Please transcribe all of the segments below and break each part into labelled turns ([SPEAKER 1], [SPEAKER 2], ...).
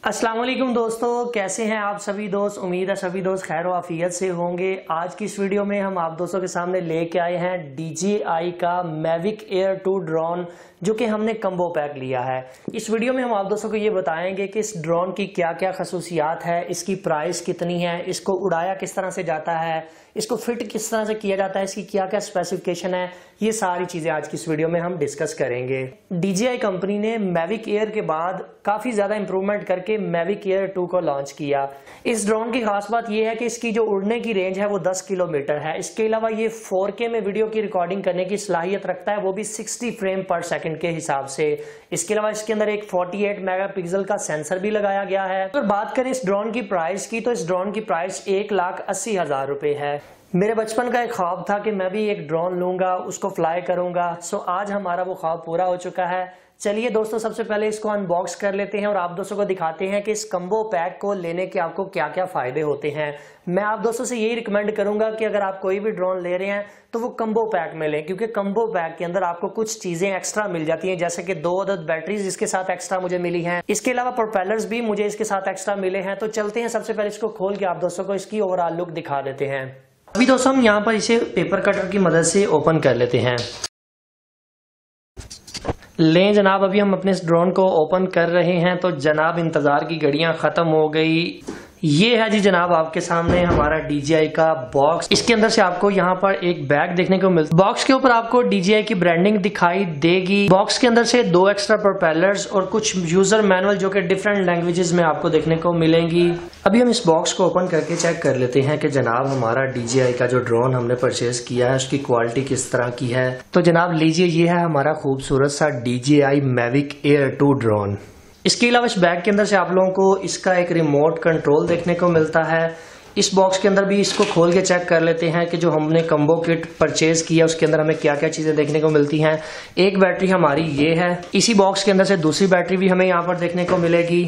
[SPEAKER 1] अस्सलाम वालेकुम दोस्तों, कैसे हैं आप सभी दोस्त। उम्मीद है सभी दोस्त खैर व आफियत से होंगे। आज की इस वीडियो में हम आप दोस्तों के सामने लेके आए हैं DJI का मैविक एयर 2 ड्रोन, जो कि हमने कम्बो पैक लिया है। इस वीडियो में हम आप दोस्तों को ये बताएंगे कि इस ड्रोन की क्या क्या खसूसियात है, इसकी प्राइस कितनी है, इसको उड़ाया किस तरह से जाता है, इसको फिट किस तरह से किया जाता है, इसकी क्या क्या स्पेसिफिकेशन है, ये सारी चीजें आज की इस वीडियो में हम डिस्कस करेंगे। DJI कंपनी ने मैविक एयर के बाद काफी ज्यादा इंप्रूवमेंट करके मैविक एयर 2 को लॉन्च किया। इस ड्रोन की खास बात यह है कि इसकी जो उड़ने की रेंज है वो 10 किलोमीटर है। इसके अलावा ये 4K में वीडियो की रिकॉर्डिंग करने की सलाहियत रखता है, वो भी 60 फ्रेम पर सेकंड के हिसाब से। इसके अलावा इसके अंदर एक 48 मेगापिक्सल का सेंसर भी लगाया गया है। अगर बात करें इस ड्रोन की प्राइस की, तो इस ड्रोन की प्राइस 1,80,000 रुपए है। मेरे बचपन का एक ख्वाब था कि मैं भी एक ड्रोन लूंगा, उसको फ्लाई करूंगा। सो आज हमारा वो ख्वाब पूरा हो चुका है। चलिए दोस्तों, सबसे पहले इसको अनबॉक्स कर लेते हैं और आप दोस्तों को दिखाते हैं कि इस कम्बो पैक को लेने के आपको क्या क्या फायदे होते हैं। मैं आप दोस्तों से यही रिकमेंड करूंगा कि अगर आप कोई भी ड्रोन ले रहे हैं तो वो कम्बो पैक में लें, क्योंकि कम्बो पैक के अंदर आपको कुछ चीजें एक्स्ट्रा मिल जाती हैं, जैसे कि 2 अदद बैटरीज इसके साथ एक्स्ट्रा मुझे मिली हैं। इसके अलावा प्रोपेलर्स भी मुझे इसके साथ एक्स्ट्रा मिले हैं। तो चलते हैं, सबसे पहले इसको खोल के आप दोस्तों को इसकी ओवरऑल लुक दिखा देते हैं। अभी दोस्तों हम यहाँ पर इसे पेपर कटर की मदद से ओपन कर लेते हैं। लें जनाब, अभी हम अपने इस ड्रोन को ओपन कर रहे हैं। तो जनाब इंतजार की घड़ियां खत्म हो गई। ये है जी जनाब आपके सामने हमारा DJI का बॉक्स। इसके अंदर से आपको यहाँ पर एक बैग देखने को मिलता है। बॉक्स के ऊपर आपको DJI की ब्रांडिंग दिखाई देगी। बॉक्स के अंदर से 2 एक्स्ट्रा प्रोपेलर्स और कुछ यूजर मैनुअल जो कि डिफरेंट लैंग्वेजेस में आपको देखने को मिलेंगी। अभी हम इस बॉक्स को ओपन करके चेक कर लेते हैं कि जनाब हमारा DJI का जो ड्रोन हमने परचेज किया है उसकी क्वालिटी किस तरह की है। तो जनाब लीजिए, ये है हमारा खूबसूरत सा DJI मैविक एयर 2 ड्रोन। इसके अलावा इस बैग के अंदर से आप लोगों को इसका एक रिमोट कंट्रोल देखने को मिलता है। इस बॉक्स के अंदर भी इसको खोल के चेक कर लेते हैं कि जो हमने कम्बो किट परचेज किया उसके अंदर हमें क्या क्या चीजें देखने को मिलती हैं। एक बैटरी हमारी ये है। इसी बॉक्स के अंदर से दूसरी बैटरी भी हमें यहाँ पर देखने को मिलेगी।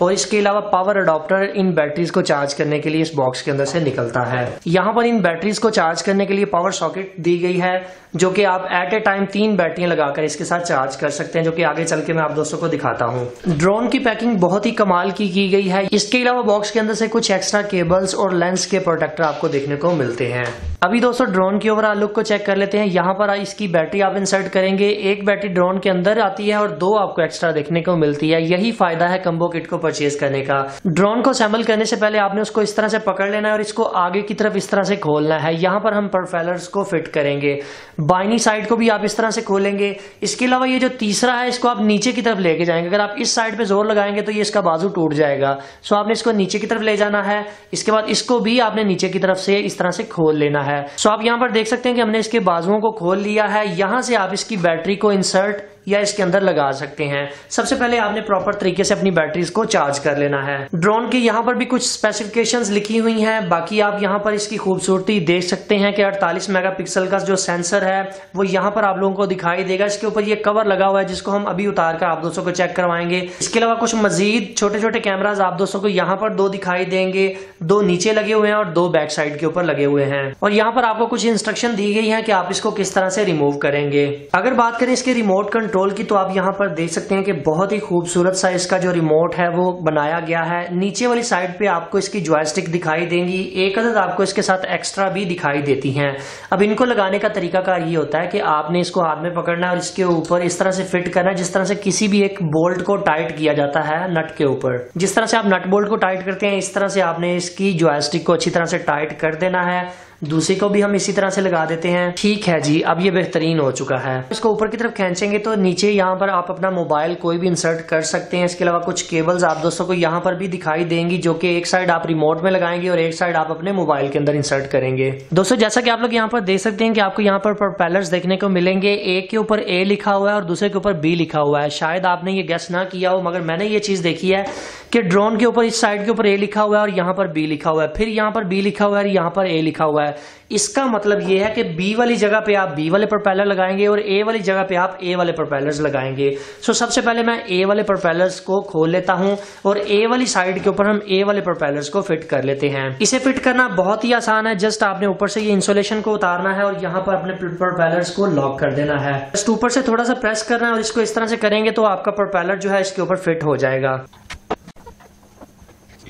[SPEAKER 1] और इसके अलावा पावर अडॉप्टर इन बैटरीज को चार्ज करने के लिए इस बॉक्स के अंदर से निकलता है। यहाँ पर इन बैटरीज को चार्ज करने के लिए पावर सॉकेट दी गई है, जो कि आप एट ए टाइम 3 बैटरियां लगाकर इसके साथ चार्ज कर सकते हैं, जो कि आगे चल के मैं आप दोस्तों को दिखाता हूँ। ड्रोन की पैकिंग बहुत ही कमाल की गई है। इसके अलावा बॉक्स के अंदर से कुछ एक्स्ट्रा केबल्स और लेंस के प्रोटेक्टर आपको देखने को मिलते हैं। अभी दोस्तों ड्रोन की ओवरऑल लुक को चेक कर लेते हैं। यहाँ पर इसकी बैटरी आप इंसर्ट करेंगे। एक बैटरी ड्रोन के अंदर आती है और 2 आपको एक्स्ट्रा देखने को मिलती है। यही फायदा है कम्बो किट को परचेज करने का। ड्रोन को असेंबल करने से पहले आपने उसको इस तरह से पकड़ लेना है और इसको आगे की तरफ इस तरह से खोलना है। यहाँ पर हम प्रोपेलर्स को फिट करेंगे। बाइनी साइड को भी आप इस तरह से खोलेंगे। इसके अलावा ये जो तीसरा है इसको आप नीचे की तरफ लेके जाएंगे। अगर आप इस साइड पे जोर लगाएंगे तो ये इसका बाजू टूट जाएगा। सो आपने इसको नीचे की तरफ ले जाना है। इसके बाद इसको भी आपने नीचे की तरफ से इस तरह से खोल लेना है। सो आप यहाँ पर देख सकते हैं कि हमने इसके बाजुओं को खोल लिया है। यहाँ से आप इसकी बैटरी को इंसर्ट या इसके अंदर लगा सकते हैं। सबसे पहले आपने प्रॉपर तरीके से अपनी बैटरीज को चार्ज कर लेना है। ड्रोन की यहाँ पर भी कुछ स्पेसिफिकेशंस लिखी हुई हैं। बाकी आप यहाँ पर इसकी खूबसूरती देख सकते हैं कि 48 मेगापिक्सल का जो सेंसर है वो यहाँ पर आप लोगों को दिखाई देगा। इसके ऊपर ये कवर लगा हुआ है जिसको हम अभी उतार कर आप दोस्तों को चेक करवाएंगे। इसके अलावा कुछ मजीद छोटे छोटे कैमराज आप दोस्तों को यहाँ पर 2 दिखाई देंगे। 2 नीचे लगे हुए हैं और 2 बैक साइड के ऊपर लगे हुए हैं। और यहाँ पर आपको कुछ इंस्ट्रक्शन दी गई है कि आप इसको किस तरह से रिमूव करेंगे। अगर बात करें इसके रिमोट कंट्रोल की, तो आप यहाँ पर देख सकते हैं कि बहुत ही खूबसूरत सा इसका जो रिमोट है वो बनाया गया है। नीचे वाली साइड पे आपको इसकी जॉयस्टिक दिखाई देंगी। एक अदद आपको इसके साथ एक्स्ट्रा भी दिखाई देती हैं। अब इनको लगाने का तरीकाकार ये होता है कि आपने इसको हाथ में पकड़ना है और इसके ऊपर इस तरह से फिट करना है, जिस तरह से किसी भी एक बोल्ट को टाइट किया जाता है नट के ऊपर। जिस तरह से आप नट बोल्ट को टाइट करते हैं, इस तरह से आपने इसकी जॉयस्टिक को अच्छी तरह से टाइट कर देना है। दूसरी को भी हम इसी तरह से लगा देते हैं। ठीक है जी, अब ये बेहतरीन हो चुका है। इसको ऊपर की तरफ खींचेंगे तो नीचे यहाँ पर आप अपना मोबाइल कोई भी इंसर्ट कर सकते हैं। इसके अलावा कुछ केबल्स आप दोस्तों को यहाँ पर भी दिखाई देंगी, जो कि एक साइड आप रिमोट में लगाएंगे और एक साइड आप अपने मोबाइल के अंदर इंसर्ट करेंगे। दोस्तों जैसा कि आप लोग यहाँ पर देख सकते हैं कि आपको यहाँ पर प्रोपेलर्स देखने को मिलेंगे। एक के ऊपर A लिखा हुआ है और दूसरे के ऊपर B लिखा हुआ है। शायद आपने ये गेस ना किया हो, मगर मैंने ये चीज देखी है कि ड्रोन के ऊपर इस साइड के ऊपर A लिखा हुआ है और यहाँ पर B लिखा हुआ है, फिर यहाँ पर B लिखा हुआ है और यहाँ पर A लिखा हुआ है। इसका मतलब ये है कि बी वाली जगह पे आप बी वाले प्रोपेलर लगाएंगे और ए वाली जगह पे आप ए वाले प्रोपेलर्स लगाएंगे। सो सबसे पहले मैं ए वाले प्रोपेलर्स को खोल लेता हूं और ए वाली साइड के ऊपर हम ए वाले प्रोपेलर्स को फिट कर लेते हैं। इसे फिट करना बहुत ही आसान है। जस्ट आपने ऊपर से ये इंसुलेशन को उतारना है और यहाँ पर अपने प्रोपेलर्स को लॉक कर देना है। जस्ट ऊपर से थोड़ा सा प्रेस करना है और इसको इस तरह से करेंगे तो आपका प्रोपेलर जो है इसके ऊपर फिट हो जाएगा।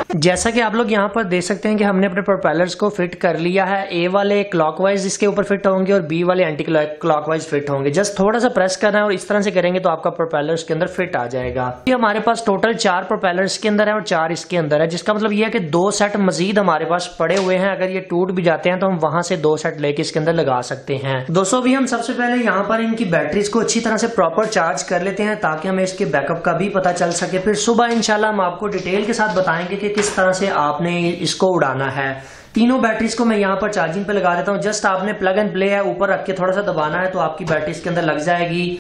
[SPEAKER 1] जैसा कि आप लोग यहाँ पर देख सकते हैं कि हमने अपने प्रोपेलर्स को फिट कर लिया है। ए वाले क्लॉकवाइज इसके ऊपर फिट होंगे और बी वाले एंटी क्लॉकवाइज फिट होंगे। जस्ट थोड़ा सा प्रेस करना है और इस तरह से करेंगे तो आपका प्रोपेलर्स के अंदर फिट आ जाएगा। ये हमारे पास टोटल 4 प्रोपेलर्स के अंदर है और 4 इसके अंदर है, जिसका मतलब ये है कि 2 सेट मजीद हमारे पास पड़े हुए हैं। अगर ये टूट भी जाते हैं तो हम वहां से 2 सेट लेके इसके अंदर लगा सकते हैं। दोस्तों भी हम सबसे पहले यहाँ पर इनकी बैटरीज को अच्छी तरह से प्रॉपर चार्ज कर लेते हैं ताकि हमें इसके बैकअप का भी पता चल सके। फिर सुबह इंशाल्लाह हम आपको डिटेल के साथ बताएंगे कि किस तरह से आपने इसको उड़ाना है। तीनों बैटरीज को मैं यहाँ पर चार्जिंग पे लगा देता हूँ। जस्ट आपने प्लग एंड प्ले है ऊपर रख के थोड़ा सा दबाना है तो आपकी बैटरीज के अंदर लग जाएगी।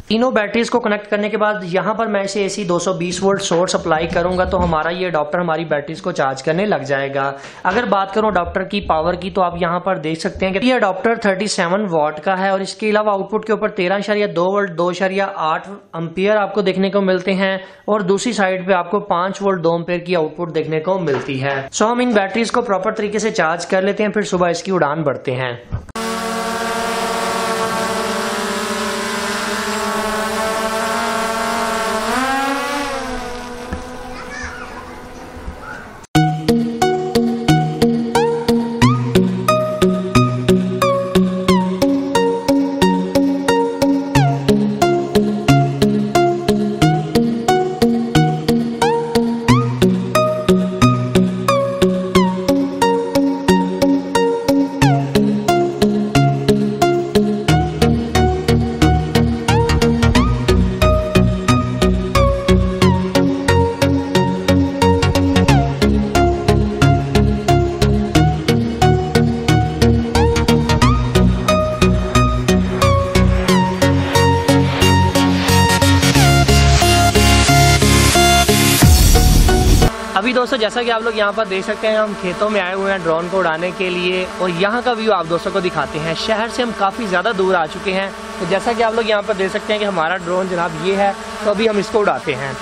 [SPEAKER 1] तीनों बैटरीज को कनेक्ट करने के बाद यहाँ पर मैं इसे AC 220 वोल्ट सोर्स अप्लाई करूंगा तो हमारा ये अडॉप्टर हमारी बैटरीज को चार्ज करने लग जाएगा। अगर बात करूं अडॉप्टर की पावर की तो आप यहाँ पर देख सकते हैं कि ये अडॉप्टर 37 वॉट का है और इसके अलावा आउटपुट के ऊपर 13.2 वोल्ट 2.8 एम्पियर आपको देखने को मिलते हैं और दूसरी साइड पे आपको 5 वोल्ट 2 एम्पियर की आउटपुट देखने को मिलती है। सो हम इन बैटरीज को प्रॉपर तरीके से चार्ज कर लेते हैं, फिर सुबह इसकी उड़ान बढ़ते हैं। अभी दोस्तों जैसा कि आप लोग यहाँ पर देख सकते हैं हम खेतों में आए हुए हैं ड्रोन को उड़ाने के लिए और यहाँ का व्यू आप दोस्तों को दिखाते हैं। शहर से हम काफ़ी ज़्यादा दूर आ चुके हैं तो जैसा कि आप लोग यहाँ पर देख सकते हैं कि हमारा ड्रोन जनाब ये है, तो अभी हम इसको उड़ाते हैं।